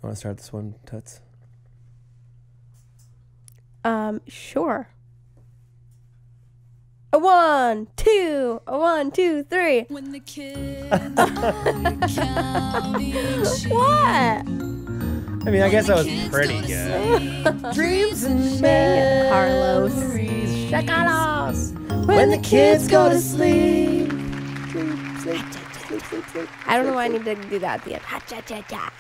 Want to start this one, Toots? Sure. A 1, 2, a 1, 2, 3. When the kids what? I mean, I guess that was pretty good. Dreams and Carlos. Carlos. When the kids go to sleep. I don't know why I need to do that at the end. Ha-cha-cha-cha.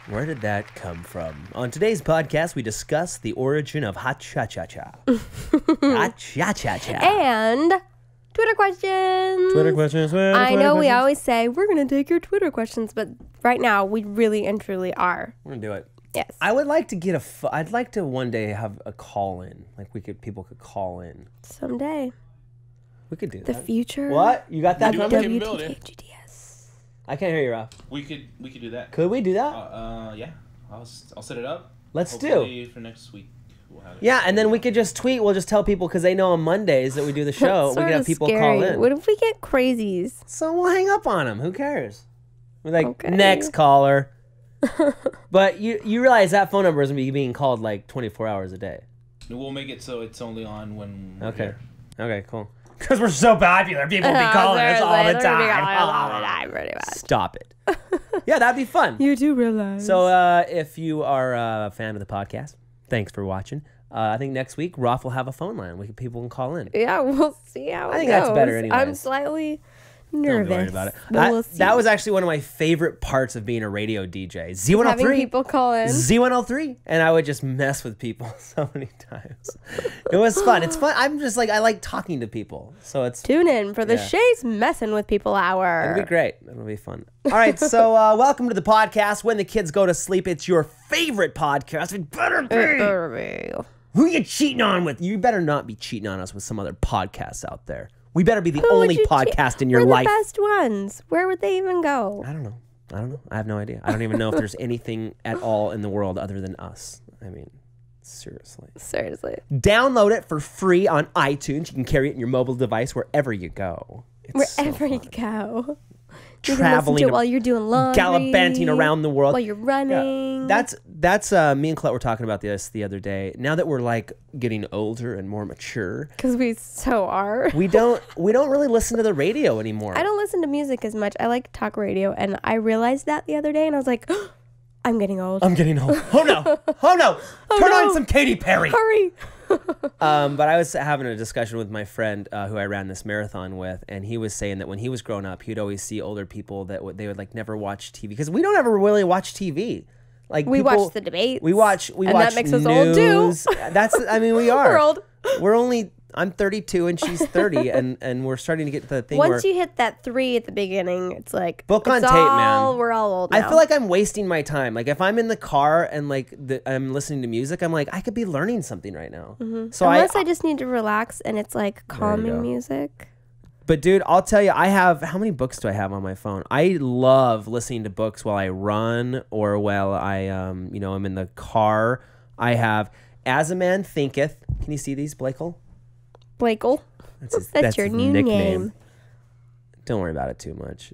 Where did that come from? On today's podcast, we discuss the origin of ha-cha-cha-cha. Ha-cha-cha-cha. And Twitter questions. Twitter questions. I know we always say, we're going to take your Twitter questions, but right now, we really and truly are. We're going to do it. Yes. I would like to get I'd like to one day have a call-in. Like, people could call in. Someday. We could do that. The future. What? You got that? YOURWTKGTS. I can't hear you, Ralph. We could do that. Could we do that? Yeah. I'll set it up. Let's Hopefully do. For next week. We'll have it. Yeah, and then we could just tweet. We'll just tell people because they know on Mondays that we do the show. We can have people call in. What if we get crazies? So we'll hang up on them. Who cares? We're like, okay. Next caller. But you realize that phone number is going to be being called like 24 hours a day. We'll make it so it's only on when we're Okay. here. Okay, cool. Because we're so popular. People be calling us all the time. Pretty much. Stop it. Yeah, that'd be fun. You do realize. So if you are a fan of the podcast, thanks for watching. I think next week, Rolf will have a phone line. People can call in. Yeah, we'll see how it goes. I think that's better anyways. I'm slightly nervous. Don't worry about it. We'll see. That was actually one of my favorite parts of being a radio DJ. Z103. Having people call in. Z103. And I would just mess with people so many times. It was fun. It's fun. I'm just like, I like talking to people. So it's... Tune in for the Shay's Messing with People Hour. It'll be great. It'll be fun. All right, so welcome to the podcast. When the kids go to sleep, it's your favorite podcast. It better be. Who you cheating on with? You better not be cheating on us with some other podcasts out there. We better be the only podcast in your life. We're the best ones. Where would they even go? I don't know. I have no idea. I don't even know if there's anything at all in the world other than us. I mean, seriously. Seriously. Download it for free on iTunes. You can carry it in your mobile device wherever you go. Wherever you go. Traveling while you're doing laundry, gallivanting around the world while you're running. Yeah. That's me and Colette were talking about this the other day. Now that we're like getting older and more mature, because we so are, we don't really listen to the radio anymore. I don't listen to music as much. I like talk radio, and I realized that the other day, and I was like, oh, I'm getting old. I'm getting old. Oh no! Oh no! Turn on some Katy Perry. Hurry! But I was having a discussion with my friend who I ran this marathon with, and he was saying that when he was growing up, he'd always see older people that they would like never watch TV because we don't ever really watch TV. Like we watch the debates. We watch and that makes us old too. We are. We're old. We're only. I'm 32 and she's 30, and we're starting to get to the thing Once you hit that 3 at the beginning, it's like book on tape, man. We're all old now. I feel like I'm wasting my time. Like if I'm in the car and like I'm listening to music, I'm like I could be learning something right now. So unless I just need to relax and it's like calming music. But dude, I'll tell you, I have how many books do I have on my phone? I love listening to books while I run or while I I'm in the car. I have As a Man Thinketh. Can you see these, Blakel? Blakel. That's your new name. Don't worry about it too much.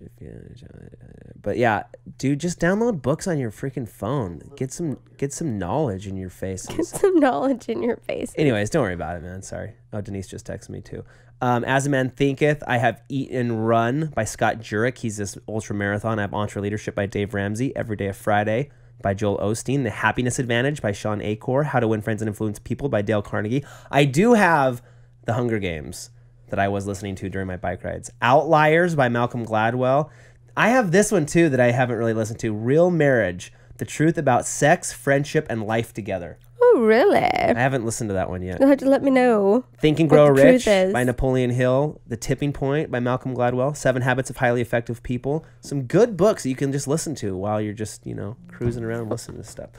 But yeah, dude, just download books on your freaking phone. Get some knowledge in your face. Get some knowledge in your face. Anyways, don't worry about it, man. Sorry. Oh, Denise just texted me too. As a Man Thinketh, I have Eat and Run by Scott Jurek. He's this ultra marathon. I have Entre Leadership by Dave Ramsey. Every Day of Friday by Joel Osteen. The Happiness Advantage by Sean Achor. How to Win Friends and Influence People by Dale Carnegie. I do have The Hunger Games that I was listening to during my bike rides. Outliers by Malcolm Gladwell. I have this one too that I haven't really listened to. Real Marriage, The Truth About Sex, Friendship, and Life Together. Oh, really? I haven't listened to that one yet. You'll have to let me know. Think and Grow Rich by Napoleon Hill. The Tipping Point by Malcolm Gladwell. 7 Habits of Highly Effective People. Some good books that you can just listen to while you're just, cruising around listening to stuff.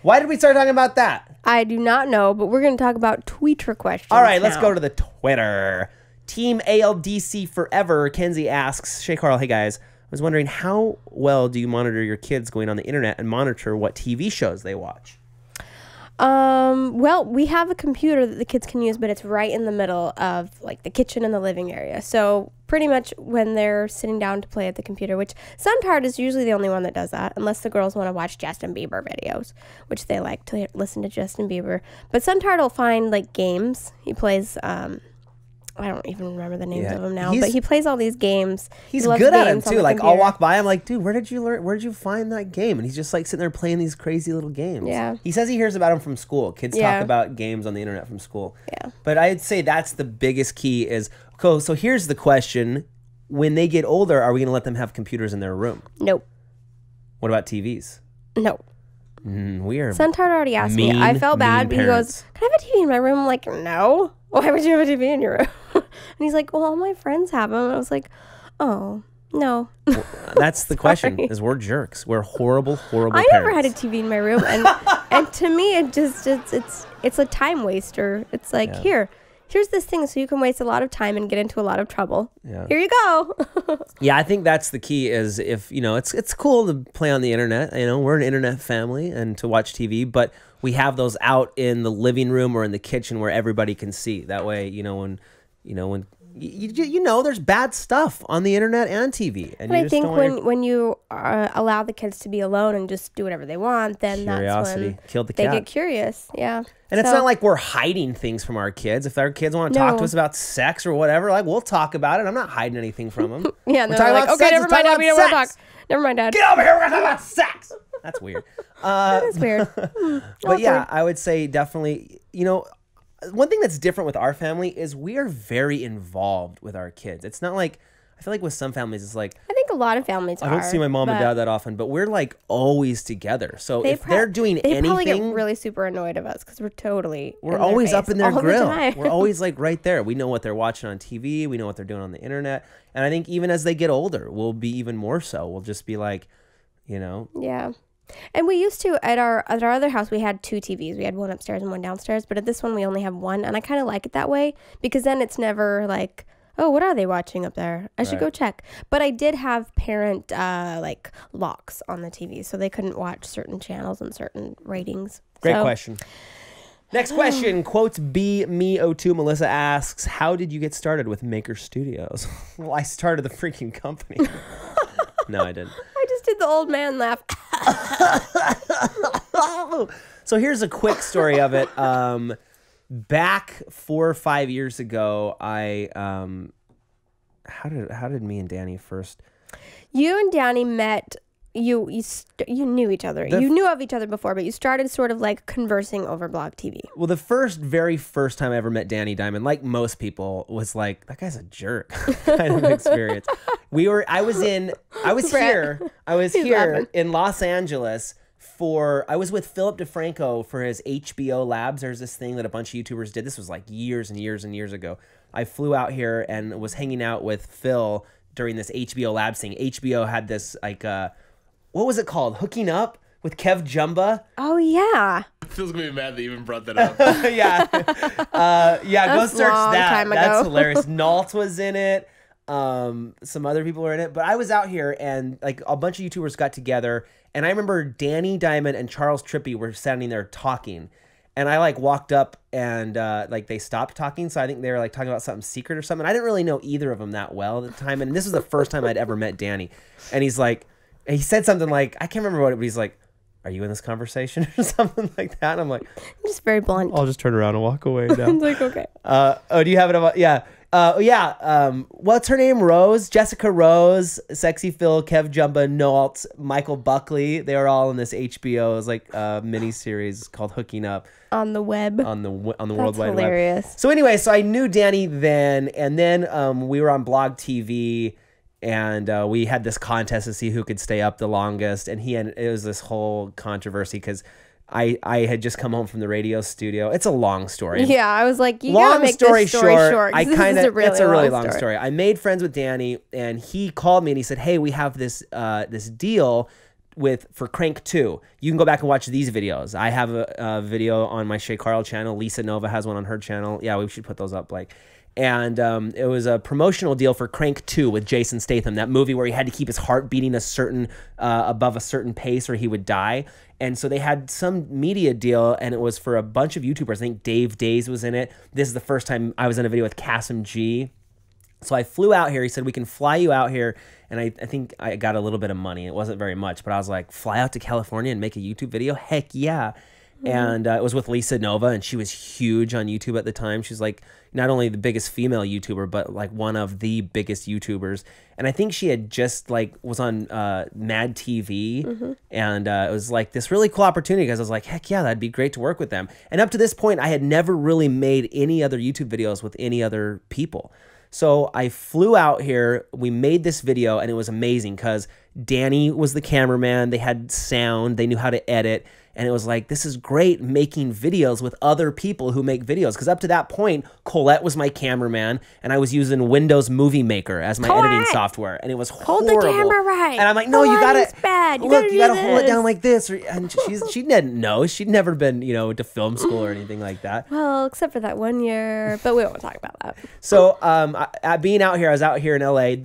Why did we start talking about that? I do not know, but we're going to talk about Twitter questions. All right, let's go to the Twitter. Team ALDC Forever. Kenzie asks, Shay Carl, hey guys, I was wondering how well do you monitor your kids going on the internet and monitor what TV shows they watch? Well, we have a computer that the kids can use, but it's right in the middle of like the kitchen and the living area. So pretty much when they're sitting down to play at the computer, which Suntard is usually the only one that does that, unless the girls want to watch Justin Bieber videos, which they like to listen to Justin Bieber. But Suntard will find like games. He plays, I don't even remember the names of them now, but he plays all these games. He's good at them too. Like I'll walk by, I'm like, dude, where did you learn? Where did you find that game? And he's just like sitting there playing these crazy little games. Yeah. He says he hears about them from school. Kids talk about games on the internet from school. Yeah. But I'd say that's the biggest key is, cool, so here's the question. When they get older, are we going to let them have computers in their room? Nope. What about TVs? No. Weird. Suntard already asked me. I felt bad. He goes, can I have a TV in my room? I'm like, no. Why would you have a TV in your room? And he's like, well, all my friends have them. And I was like, oh, no. Well, that's the question, is we're jerks. We're horrible I never had a TV in my room. And to me, it just, it's a time waster. It's like, here's this thing so you can waste a lot of time and get into a lot of trouble. Yeah. Here you go. Yeah, I think that's the key is if, you know, it's cool to play on the internet. You know, we're an internet family and to watch TV, but we have those out in the living room or in the kitchen where everybody can see. That way, you know, when there's bad stuff on the internet and TV. And I think when you allow the kids to be alone and just do whatever they want, then that's when killed the cat. They get curious. Yeah. And it's not like we're hiding things from our kids. If our kids want to talk to us about sex or whatever, like we'll talk about it. I'm not hiding anything from them. Yeah, no, like, okay, never mind, Dad, we don't want to talk. Never mind, Dad. Get over here, we're going to talk about sex. That's weird. That is weird. But yeah, I would say definitely, you know, one thing that's different with our family is we are very involved with our kids. It's not like, I feel like with some families, it's like, I think a lot of families I don't see my mom and dad that often, but we're like always together. So if they're doing anything, they probably get really super annoyed of us because we're always up in their grill. We're always like right there. We know what they're watching on TV. We know what they're doing on the internet. And I think even as they get older, we'll be even more so. We'll just be like, you know. Yeah. And we used to, at our other house, we had 2 TVs. We had one upstairs and one downstairs. But at this one, we only have one. And I kind of like it that way because then it's never like, oh, what are they watching up there? I should go check. But I did have parent like locks on the TV, so they couldn't watch certain channels and certain ratings. Great question. Next question, quotes B-me-02. Melissa asks, how did you get started with Maker Studios? Well, I started the freaking company. No, I didn't. I just did the old man laugh. So here's a quick story of it. Back 4 or 5 years ago, I how did me and Danny first? You and Danny met. You knew each other. You knew of each other before, but you started sort of like conversing over Blog TV. Well, the very first time I ever met Danny Diamond, like most people, was like, that guy's a jerk kind of experience. I was here in Los Angeles I was with Philip DeFranco for his HBO Labs. There's this thing that a bunch of YouTubers did. This was like years and years and years ago. I flew out here and was hanging out with Phil during this HBO Labs thing. HBO had this like what was it called? Hooking Up with Kev Jumba. Oh yeah. Phil's gonna be mad that you even brought that up. Yeah. Go search that. That's hilarious. Nalt was in it. Some other people were in it. But I was out here and like a bunch of YouTubers got together, and I remember Danny Diamond and Charles Trippy were standing there talking. And I like walked up and like they stopped talking. So I think they were like talking about something secret or something. I didn't really know either of them that well at the time. And this was the first time I'd ever met Danny. And he's like, he said something like, I can't remember what it, but he's like, are you in this conversation or something like that? And I'm like, I'm just very blunt. I'll just turn around and walk away now. I'm like, okay. Oh, do you have it about? Yeah. What's her name? Rose, Jessica Rose, Sexy Phil, Kev Jumba, Nalt, Michael Buckley. They were all in this HBO. It was like a mini series called Hooking Up on the web. On the World Wide hilarious. Web. So anyway, so I knew Danny then, and then we were on Blog TV, and we had this contest to see who could stay up the longest, and it was this whole controversy because I had just come home from the radio studio. It's a long story. Yeah, I was like, you gotta make this story short. It's a really long story. I made friends with Danny, and he called me and he said, "Hey, we have this deal for Crank 2. You can go back and watch these videos. I have a video on my Shay Carl channel. Lisa Nova has one on her channel. Yeah, we should put those up, Blake." And it was a promotional deal for Crank 2 with Jason Statham, that movie where he had to keep his heart beating above a certain pace or he would die. And so they had some media deal, and it was for a bunch of YouTubers. I think Dave Days was in it. This is the first time I was in a video with Kasim G. So I flew out here. He said, we can fly you out here. And I think I got a little bit of money. It wasn't very much, but I was like, fly out to California and make a YouTube video? Heck yeah. And it was with Lisa Nova, and she was huge on YouTube at the time. She's like not only the biggest female YouTuber, but like one of the biggest YouTubers. And I think she had just like was on Mad TV, and it was like this really cool opportunity because I was like, heck yeah, that'd be great to work with them. And up to this point, I had never really made any other YouTube videos with any other people. So I flew out here, we made this video, and it was amazing because Danny was the cameraman, they had sound, they knew how to edit, and it was like, this is great making videos with other people who make videos. Because up to that point, Colette was my cameraman, and I was using Windows Movie Maker as my editing software, and it was horrible. Hold the camera right. And I'm like, no, you gotta, bad. you gotta hold it down like this. And she didn't know. She'd never been, to film school or anything like that. Well, except for that 1 year, but we won't talk about that. So being out here, I was out here in LA.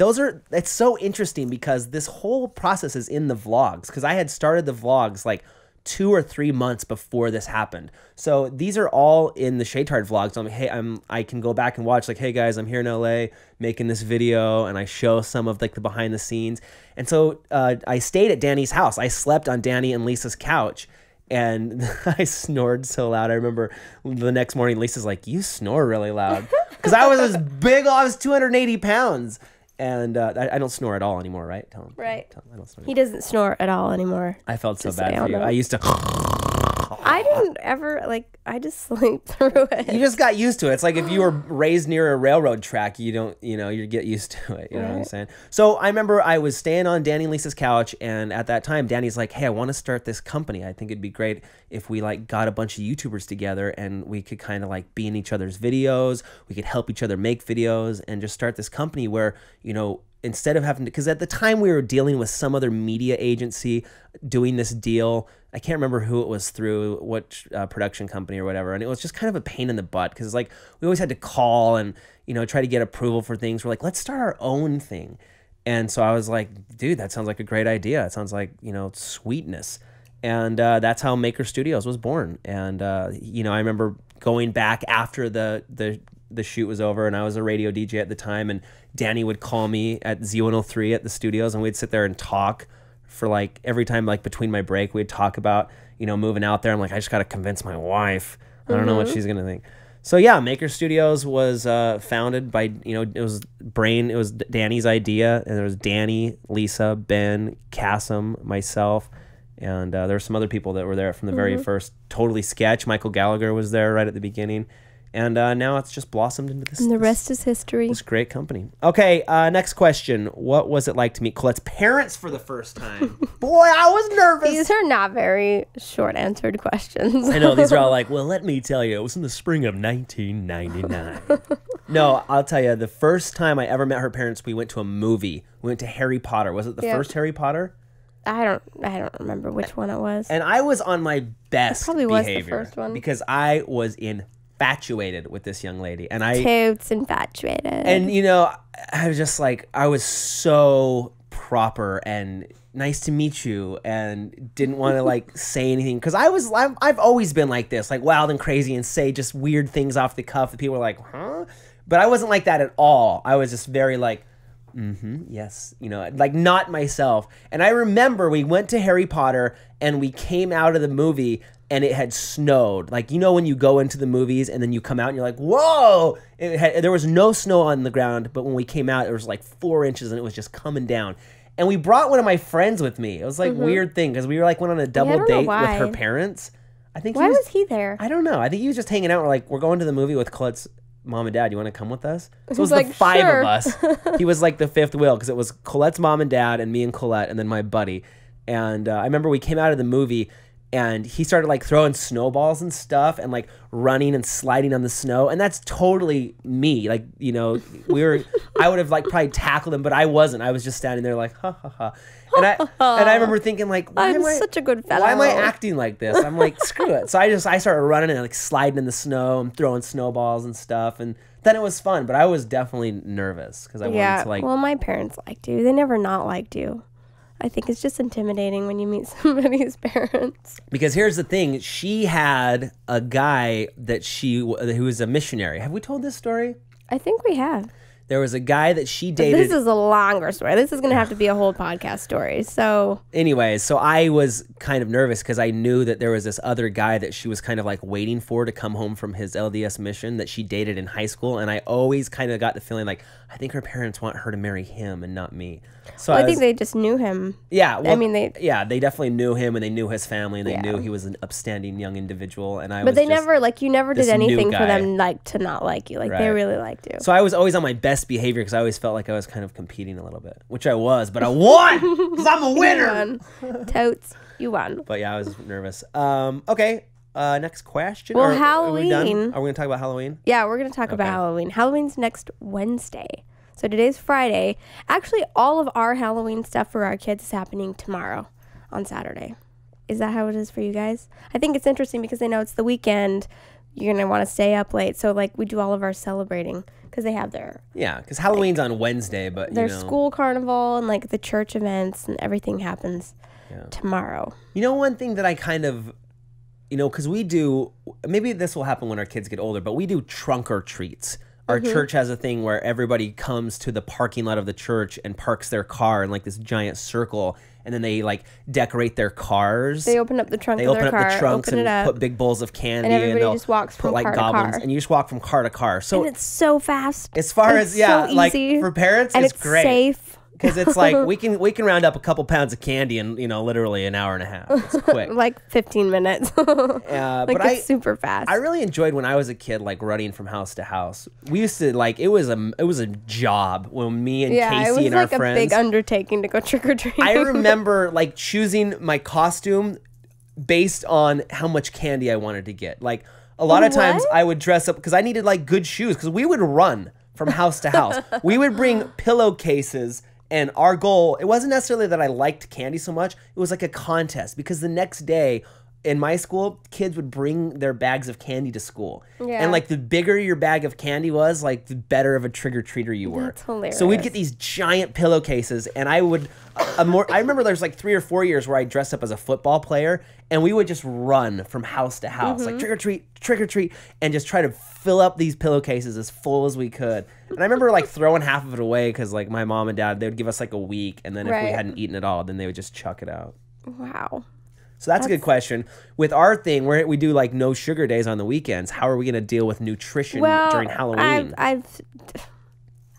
It's so interesting because this whole process is in the vlogs, because I had started the vlogs like 2 or 3 months before this happened. So these are all in the Shaytard vlogs. I can go back and watch like, hey guys, I'm here in LA making this video, and I show some of like the behind the scenes. And so I stayed at Danny's house. I slept on Danny and Lisa's couch, and I snored so loud. I remember the next morning, Lisa's like, you snore really loud. Because I was this big, I was 280 pounds. And I don't snore at all anymore, right? Tell him. Right. Tell him I don't snore. He doesn't snore at all anymore. I felt so bad for you. I used to. I didn't ever, like, I just sleep through it. You just got used to it. It's like if you were raised near a railroad track, you don't, you get used to it. You know what I'm saying? So I remember I was staying on Danny and Lisa's couch, and at that time, Danny's like, hey, I want to start this company. I think it'd be great if we like got a bunch of YouTubers together and we could kind of like be in each other's videos. We could help each other make videos and just start this company where, instead of having to, because at the time we were dealing with some other media agency doing this deal. I can't remember who it was through, what production company or whatever. And it was just kind of a pain in the butt because like we always had to call and, try to get approval for things. We're like, let's start our own thing. And so I was like, dude, that sounds like a great idea. It sounds like, sweetness. And that's how Maker Studios was born. And, I remember going back after the shoot was over, and I was a radio DJ at the time, and Danny would call me at Z103 at the studios, and we'd sit there and talk for like every time, like between my break, we'd talk about, moving out there. I'm like, I just got to convince my wife. I don't know what she's going to think. So yeah, Maker Studios was founded by, it was Danny's idea, and there was Danny, Lisa, Ben, Cassim, myself, and there were some other people that were there from the very first. Totally Sketch. Michael Gallagher was there right at the beginning. And now it's just blossomed into this. And the rest is history. This great company. Okay, next question. What was it like to meet Colette's parents for the first time? Boy, I was nervous. These are not very short answered questions. I know, these are all like, well, let me tell you, it was in the spring of 1999. No, I'll tell you, the first time I ever met her parents, we went to a movie. We went to Harry Potter. Was it the first Harry Potter? I don't remember which one it was. And I was on my best probably behavior. Was the first one. Because I was infatuated with this young lady, and totes infatuated. And I was just like, I was so proper and nice to meet you, and didn't want to like say anything because I've always been like this, like wild and crazy, and say just weird things off the cuff that people are like, huh? But I wasn't like that at all. I was just very like, yes, like not myself. And I remember we went to Harry Potter and we came out of the movie and it had snowed. Like, when you go into the movies and then you come out and you're like, whoa! There was no snow on the ground, but when we came out, it was like 4 inches and it was just coming down. And we brought one of my friends with me. It was like weird thing because we were like went on a double date with her parents. I think why was he there? I don't know. I think he was just hanging out. We're like, we're going to the movie with Colette's mom and dad. You want to come with us? So it was like, the five of us. He was like the fifth wheel because it was Colette's mom and dad and me and Colette and then my buddy. And I remember we came out of the movie and he started like throwing snowballs and stuff and like running and sliding on the snow. And that's totally me. Like, I would have like probably tackled him, but I wasn't. I was just standing there like, ha ha ha. And I remember thinking like, I'm such a good fellow. Why am I acting like this? I'm like, screw it. So I started running and like sliding in the snow and throwing snowballs and stuff. And then it was fun, but I was definitely nervous because I wanted to like. Well, my parents liked you. They never not liked you. I think it's just intimidating when you meet somebody's parents. Because here's the thing. She had a guy who was a missionary. Have we told this story? I think we have. There was a guy that she dated. This is a longer story. This is going to have to be a whole podcast story. So anyways, so I was kind of nervous because I knew that there was this other guy that she was kind of like waiting for to come home from his LDS mission that she dated in high school. And I always kind of got the feeling like, I think her parents want her to marry him and not me. So I think they just knew him. Yeah. Well, I mean, they definitely knew him and they knew his family and they Yeah. knew he was an upstanding young individual. And But they never, like, you never this did anything new for guy. them, like, to not like you. Like, they Right. really liked you. So I was always on my best behavior because I always felt like I was kind of competing a little bit, which I was, but I won because I'm a You winner. won. Totes. You won. But yeah, I was nervous. Okay. Next question. Well, Are we done? Halloween. Are we going to talk about Halloween? Yeah, we're going to talk about Okay. Halloween. Halloween's next Wednesday. So today's Friday. Actually, all of our Halloween stuff for our kids is happening tomorrow on Saturday. Is that how it is for you guys? I think it's interesting because they know it's the weekend. You're going to want to stay up late. So, like, we do all of our celebrating because they have their Yeah, because Halloween's on Wednesday, but their school carnival and, like, the church events and everything happens tomorrow. You know, one thing that I kind of, because we do, maybe this will happen when our kids get older, but we do trunk or treats. Our church has a thing where everybody comes to the parking lot of the church and parks their car in like this giant circle, and then they like decorate their cars. They open up the trunk They of open their up car, the trunks open and it up, put big bowls of candy, and everybody they'll just walks put from like car to goblins, car. and you just walk from car to car. So and it's so fast. as far It's as yeah, so like easy. for parents, And it's it's great. safe. Because it's like we can round up a couple pounds of candy in literally an hour and a half. It's quick. Like 15 minutes. Like but it's super fast. I really enjoyed when I was a kid, like running from house to house. We used to like it was a job when me and it Casey was and like our a friends. big undertaking to go trick or treating. I remember like choosing my costume based on how much candy I wanted to get. Like a lot of times What? I would dress up because I needed like good shoes because we would run from house to house. We would bring pillowcases. And our goal, it wasn't necessarily that I liked candy so much. It was like a contest because the next day in my school, kids would bring their bags of candy to school. Yeah. And like the bigger your bag of candy was, like the better of a trick-or-treater you were. That's hilarious. So we'd get these giant pillowcases and I would, I remember there's like 3 or 4 years where I dressed up as a football player and we would just run from house to house, like trick or treat, and just try to fill up these pillowcases as full as we could. And I remember like throwing half of it away because like my mom and dad, they would give us like a week, and then if we Right. hadn't eaten it all, then they would just chuck it out. Wow. So that's a good question. With our thing, where we do like no sugar days on the weekends, how are we going to deal with nutrition during Halloween?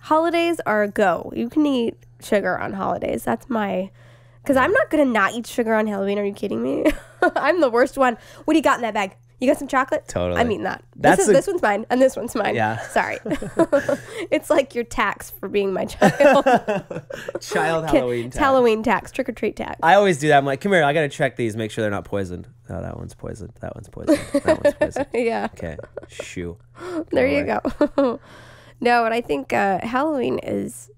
Holidays are a go. You can eat sugar on holidays. That's my... Because I'm not going to not eat sugar on Halloween. Are you kidding me? I'm the worst one. What do you got in that bag? You got some chocolate? Totally. I'm eating that. That's This one's mine, and this one's mine. Yeah. Sorry. It's like your tax for being my child. Child Halloween It's time. Halloween tax, trick-or-treat tax. I always do that. I'm like, come here, I got to check these, make sure they're not poisoned. Oh, that one's poisoned. That one's poisoned. That one's poisoned. Yeah. Okay. Shoo. There you go. No, and I think Halloween is,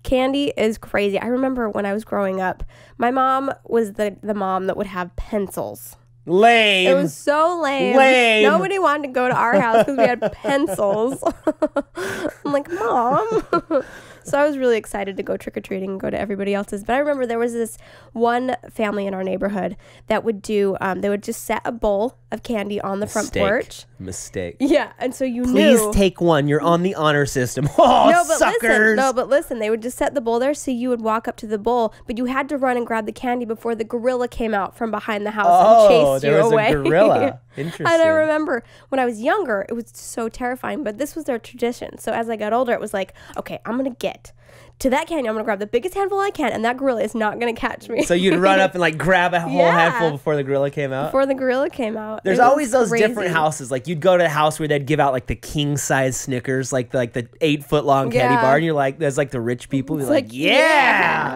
candy is crazy. I remember when I was growing up, my mom was the mom that would have pencils. Lame. It was so lame. Lame. Nobody wanted to go to our house because we had pencils. I'm like, Mom. So I was really excited to go trick-or-treating and go to everybody else's. But I remember there was this one family in our neighborhood that would do, they would just set a bowl of candy on the front porch. Mistake. Yeah, and so you Please knew. take one. You're on the honor system. Oh, No, but suckers. listen. They would just set the bowl there, so you would walk up to the bowl, but you had to run and grab the candy before the gorilla came out from behind the house and chased there you was away. a gorilla. Interesting. And I remember when I was younger, it was so terrifying, but this was their tradition. So as I got older, it was like, okay, I'm gonna get to that candy. I'm gonna grab the biggest handful I can, and that gorilla is not gonna catch me. So you'd run up and like grab a whole Yeah. handful before the gorilla came out? Before the gorilla came out. There's It was always those crazy. different houses. Like you'd go to a house where they'd give out like the king size Snickers, like the 8-foot long candy Yeah. bar, and you're like, there's like the rich people who's like, like, yeah.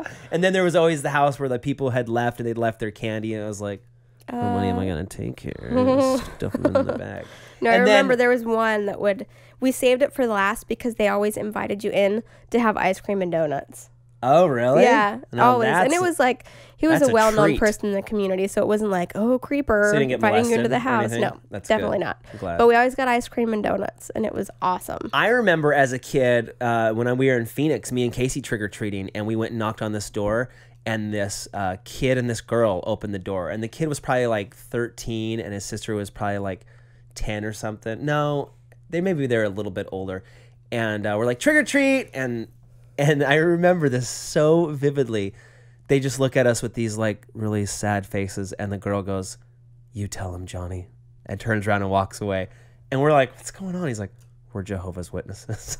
yeah. And then there was always the house where the people had left and they'd left their candy, and I was like, how much money am I gonna take here? Stuff them in the bag. No, I And then- remember there was one that we saved it for last because they always invited you in to have ice cream and donuts. Oh, really? Yeah, Now always. And that's- it was like, he was that's a a well-known treat. person in the community, so it wasn't like, oh, creeper, So you didn't get inviting you into molested the or house. anything? No, That's definitely good. not. I'm glad. But we always got ice cream and donuts, and it was awesome. I remember as a kid when we were in Phoenix, me and Casey trick-or-treating, and we went and knocked on this door, and this kid and this girl opened the door. And the kid was probably like 13, and his sister was probably like 10 or something. No, maybe they're a little bit older. and we're like, trick or treat, and I remember this so vividly. They just look at us with these like really sad faces, and the girl goes, "You tell him, Johnny," and turns around and walks away. And we're like, "What's going on?" He's like, "We're Jehovah's Witnesses.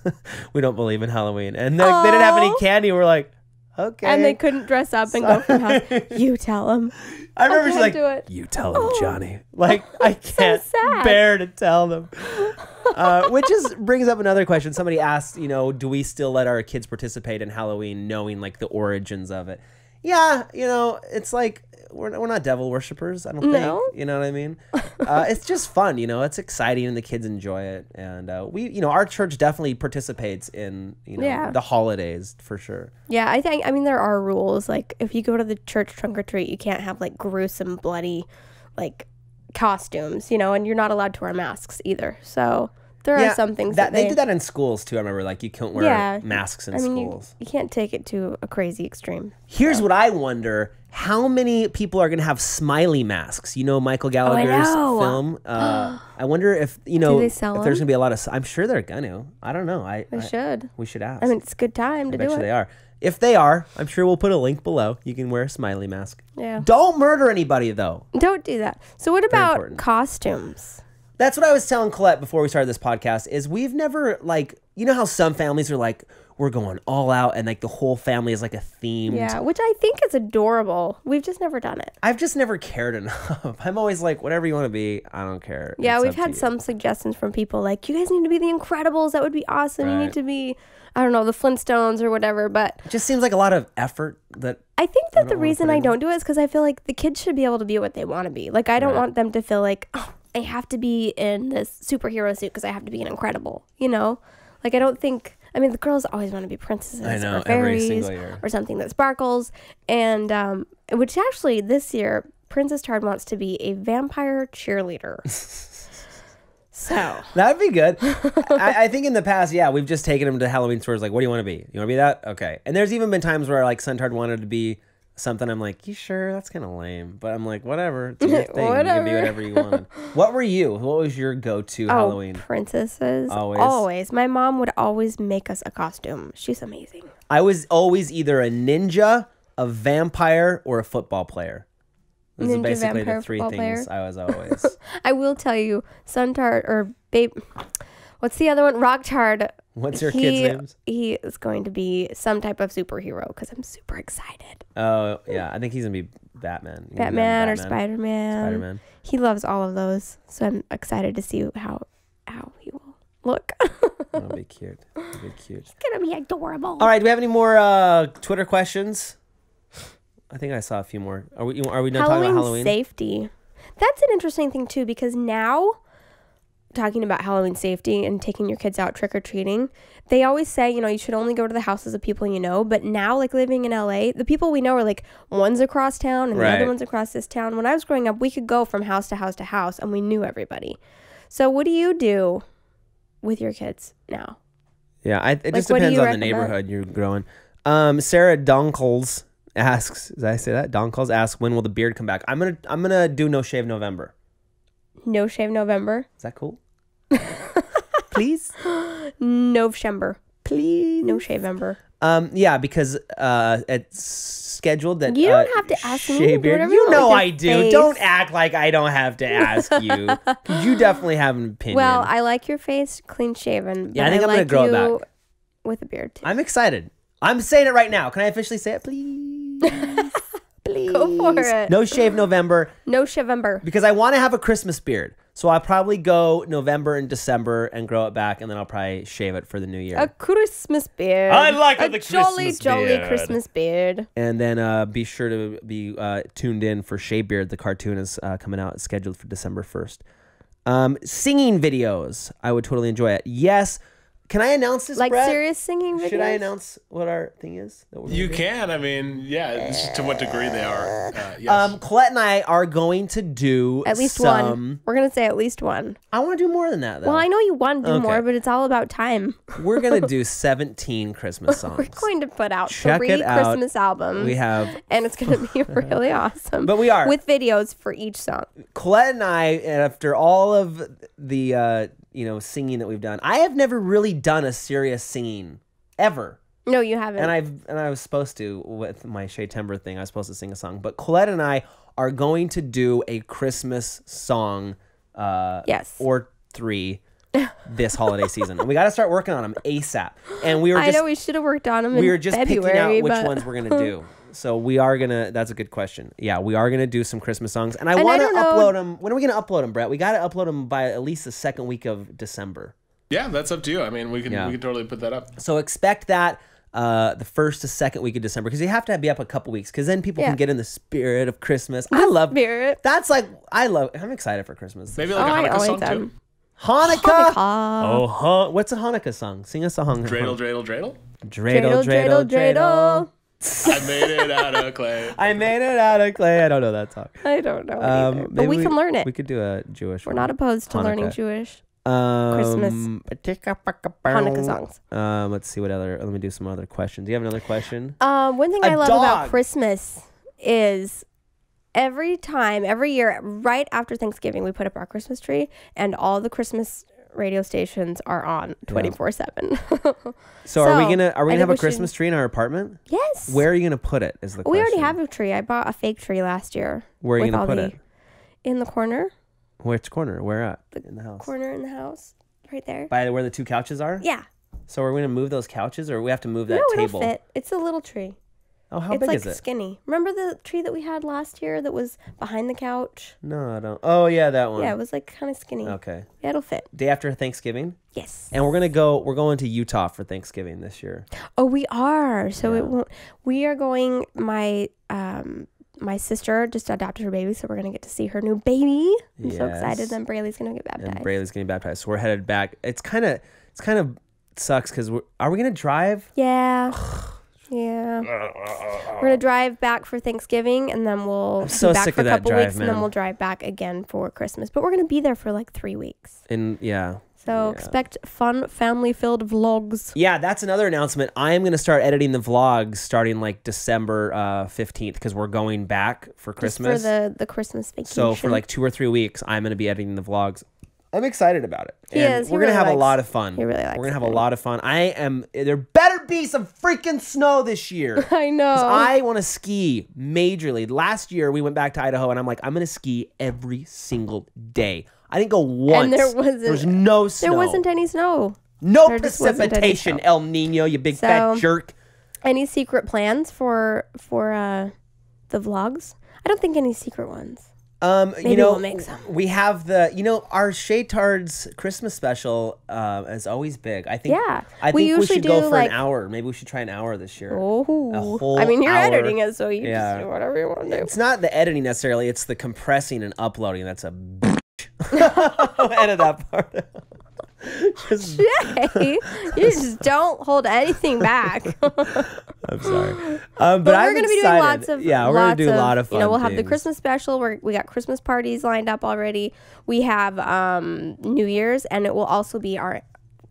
We don't believe in Halloween." And they didn't have any candy. We're like, "Okay." And they couldn't dress up and go from house. You tell him. I remember she's like, do it. "You tell them, Johnny." Like, I can't sad. bear to tell them. Which brings up another question. Somebody asked, do we still let our kids participate in Halloween knowing like the origins of it? Yeah, it's like we're not devil worshippers, I don't think. You know what I mean? It's just fun, it's exciting and the kids enjoy it. And we, our church definitely participates in, the holidays for sure. Yeah, I mean, there are rules. Like, if you go to the church trunk or treat, you can't have like gruesome, bloody, like costumes, and you're not allowed to wear masks either. So there are some things that they did that in schools too. I remember, like, you can't wear masks in schools. You can't take it to a crazy extreme. Here's what I wonder: how many people are going to have smiley masks? Michael Gallagher's film. I wonder if Do they sell if there's going to be a lot of. I'm sure they're going to. I don't know. They should. We should ask. I mean, it's a good time to do it. I bet you they are. If they are, I'm sure we'll put a link below. You can wear a smiley mask. Yeah. Don't murder anybody though. Don't do that. So what about costumes? That's what I was telling Colette before we started this podcast, is we've never, like, how some families are like, we're going all out and like the whole family is like a themed. Yeah, which I think is adorable. We've just never done it. I've just never cared enough. I'm always like, whatever you want to be, I don't care. Yeah, It's we've up to had you. some suggestions from people like, you guys need to be the Incredibles. That would be awesome. You Right. need to be, I don't know, the Flintstones or whatever. But It just seems like a lot of effort that. I think that the don't wanna reason put I in. don't do it is because I feel like the kids should be able to be what they want to be. Like, I don't Right. want them to feel like, oh, I have to be in this superhero suit because I have to be an Incredible, Like, I don't think, I mean, the girls always want to be princesses I know, or every fairies single year. or something that sparkles. And, which actually this year, Princess Tard wants to be a vampire cheerleader. So That'd be good. I think in the past, we've just taken them to Halloween stores. Like, what do you want to be? You want to be that? Okay. And there's even been times where like Suntard wanted to be something. I'm like, you sure? That's kind of lame. But I'm like, whatever. It's your thing. You can be whatever you wanted. What were you? What was your go-to Halloween? Princesses. Always? Always. My mom would always make us a costume. She's amazing. I was always either a ninja, a vampire, or a football player. Those are Ninja, basically vampire, the three football things player. I was always. I will tell you, Suntard or Babe, what's the other one? Rocktard. What's your kids' names? He is going to be some type of superhero because I'm super excited. Oh, yeah. I think he's going to be Batman. Batman or Spider-Man. Spider-Man. He loves all of those. So I'm excited to see how he will look. That'll be cute. That'll be cute. It's going to be adorable. All right. Do we have any more Twitter questions? I think I saw a few more. Are we done talking about Halloween? Safety. That's an interesting thing too, because now, talking about Halloween safety and taking your kids out trick-or-treating, they always say, you should only go to the houses of people you know. But now, like, living in LA, the people we know are like, one's across town and the other one's across this town. When I was growing up, we could go from house to house to house and we knew everybody. So what do you do with your kids now? Yeah, it just what do depends you on the recommend? neighborhood you're growing. Sarah Donkles asks, did I say that? Donkles asks, when will the beard come back? I'm gonna do No Shave November. No Shave November? Is that cool? Please? November. Please? No Shave-ember. Yeah, because it's scheduled that You don't have to ask me. shave Do beard. whatever You you want know with I your do. face. Don't act like I don't have to ask you. 'Cause you definitely have an opinion. Well, I like your face clean shaven. Yeah, but I think I'm gonna like grow it you back. with a beard too. I'm excited. I'm saying it right now. Can I officially say it, please? Please. Go for it. No Shave November. No Shavember. Because I want to have a Christmas beard. So I'll probably go November and December and grow it back, and then I'll probably shave it for the new year. A Christmas beard. I like a the jolly, Christmas jolly beard. Christmas beard. And then be sure to be tuned in for Shave Beard. The cartoon is coming out, scheduled for December 1st. Singing videos. I would totally enjoy it. Yes. Can I announce this, Like Brett? serious singing videos. Should I announce what our thing is? that we're You gonna do? can. I mean, yeah, it's just to what degree they are. Yes. Colette and I are going to do At least some... one. We're gonna say at least one. I want to do more than that, though. Well, I know you want to do Okay. more, but it's all about time. We're going to do 17 Christmas songs. We're going to put out Check 3 it out. Christmas albums. We have... and it's gonna be really awesome. But we are. with videos for each song. Colette and I, after all of the singing that we've done. I have never really done a serious singing ever. No, you haven't. And I was supposed to with my Shea Timber thing. I was supposed to sing a song, but Colette and I are going to do a Christmas song. Yes. Or 3 this holiday season, and we got to start working on them ASAP. And I know we should have worked on them. We were just February, picking out which ones we're gonna do. So we are gonna. That's a good question. Yeah, we are gonna do some Christmas songs, and I want to upload them. When are we gonna upload them, Brett? We got to upload them by at least the second week of December. Yeah, that's up to you. I mean, we can totally put that up. So expect that the first to second week of December, because you have to be up a couple weeks, because then people can get in the spirit of Christmas. I love spirit. That's I'm excited for Christmas. Maybe like a Hanukkah song too. Hanukkah. Oh, what's a Hanukkah song? Sing us a Hanukkah. Dreidel, dreidel, dreidel. Dreidel, dreidel, dreidel. I made it out of clay. I made it out of clay. I don't know that song. I don't know either, but we can learn it. We could do a Jewish one. We're not opposed to learning Jewish Christmas Hanukkah songs. Let's see what other. Let me do some other questions. Do you have another question? One thing I love about Christmas is every year, right after Thanksgiving, we put up our Christmas tree, and all the Christmas radio stations are on 24/7. So are we gonna have a Christmas tree in our apartment? Yes. Where are you gonna put it? Is the question. We already have a tree. I bought a fake tree last year. Where are you gonna put it? In the corner. Which corner? Where at? In the house. Corner in the house, right there. By where the 2 couches are? Yeah. So are we gonna move those couches, or we have to move that table? No, it'll fit. It's a little tree. Oh, how big is it? It's skinny. Remember the tree that we had last year that was behind the couch? No, I don't. Oh, yeah, that one. Yeah, it was kind of skinny. Okay. Yeah, it'll fit. Day after Thanksgiving? Yes. And we're going to Utah for Thanksgiving this year. Oh, we are. So it won't. We are going. My sister just adopted her baby, so we're gonna get to see her new baby. I'm so excited. Then Braylee's gonna get baptized. And Braylee's getting baptized. So we're headed back. It's kind of sucks because are we gonna drive? Yeah. Yeah. We're going to drive back for Thanksgiving, and then we'll be back for a couple weeks, and then we'll drive back again for Christmas. But we're going to be there for 3 weeks. So expect fun, family-filled vlogs. Yeah, that's another announcement. I am going to start editing the vlogs starting December 15th, because we're going back for Christmas. Just for the Christmas vacation. So for 2 or 3 weeks, I'm going to be editing the vlogs. I'm excited about it. We're going to have a lot of fun. He really likes it. We're going to have a lot of fun. There better be some freaking snow this year. I know. I want to ski majorly. Last year, we went back to Idaho, and I'm I'm going to ski every single day. I didn't go once. And there was no snow. There wasn't any snow. No precipitation, El Nino, you big fat jerk. Any secret plans for the vlogs? I don't think any secret ones. Maybe we'll make some. We have our Shaytards Christmas special is always big. I think we should go for an hour. Maybe we should try an hour this year. Oh, a whole you're hour. editing it, so you just do whatever you want to do. It's not the editing necessarily; it's the compressing and uploading. That's a bitch. Edit that part. Jay, you just don't hold anything back. I'm sorry, but we're going to be doing lots of we're going to do a lot of fun. We'll have the Christmas special. We got Christmas parties lined up already. We have New Year's, and it will also be our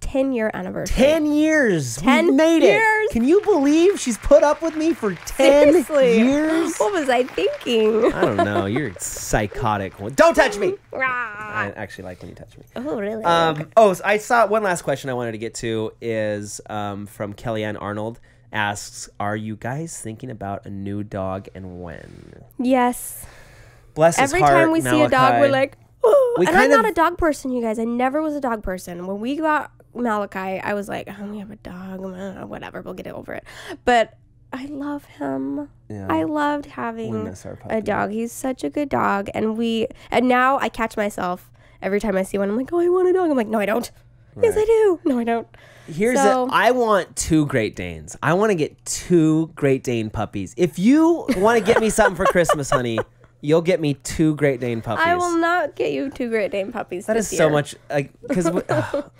10-year anniversary. 10 years. 10 we made years. It. Can you believe she's put up with me for 10 Seriously. years? What was I thinking? I don't know. You're psychotic. Don't touch me. I actually like when you touch me. Oh, really? So I saw one last question I wanted to get to is from Kellyanne Arnold. Asks, are you guys thinking about a new dog and when? Yes. Bless his heart, Every time we see a dog, we're like, oh. And I'm not a dog person, you guys. I never was a dog person. When we got Malachi, I was like, oh, we have a dog. Whatever, we'll get over it. But I love him. Yeah. I loved having a dog. He's such a good dog. And now I catch myself every time I see one. I'm like, oh, I want a dog. I'm like, no, I don't. Right. Yes, I do. No, I don't. I want 2 Great Danes. I want to get 2 Great Dane puppies. If you want to get me something for Christmas, honey, you'll get me 2 Great Dane puppies. I will not get you 2 Great Dane puppies. That is so much, because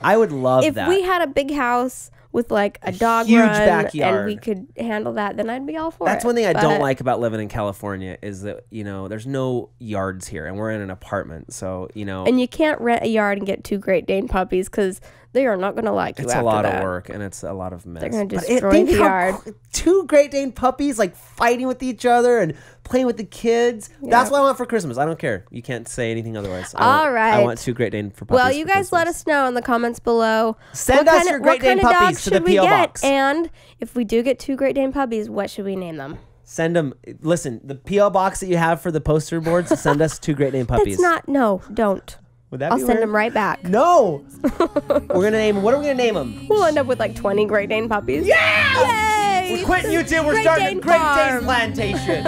I would love that. If we had a big house with like a dog Huge run backyard. and we could handle that, then I'd be all for it. That's one thing I But- don't like about living in California is that, there's no yards here and we're in an apartment. So, And you can't rent a yard and get 2 Great Dane puppies because they are not going to like you it's after a lot that. of work and it's a lot of mess. They're going to But destroy think the how yard. 2 Great Dane puppies like fighting with each other and playing with the kids. That's what I want for Christmas. I don't care. You can't say anything otherwise. All right. I want 2 Great Dane for puppies. Well, you guys let us know in the comments below. Send us your Great Dane puppies to the should we P.O. get? box. And if we do get 2 Great Dane puppies, what should we name them? Send them. Listen, the P.O. box that you have for the poster boards, send us 2 Great Dane puppies. That's not, no, don't. Would that I'll be send weird? them right back. No. We're going to name, what are we going to name them? We'll end up with like 20 Great Dane puppies. Yeah! Yay! We're quitting YouTube. We're Great starting Dane a Great farm. Dane plantation.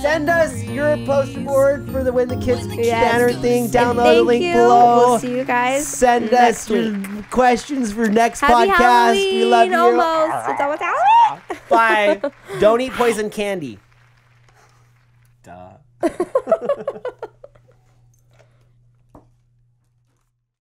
Send us your poster board for the Win the Kids Yes. banner thing. And Download the thank link you. below. We'll see you guys Send next us your week. questions for next Happy podcast. Halloween, We love you. almost. It's almost Halloween. Bye. Don't eat poison candy. Duh.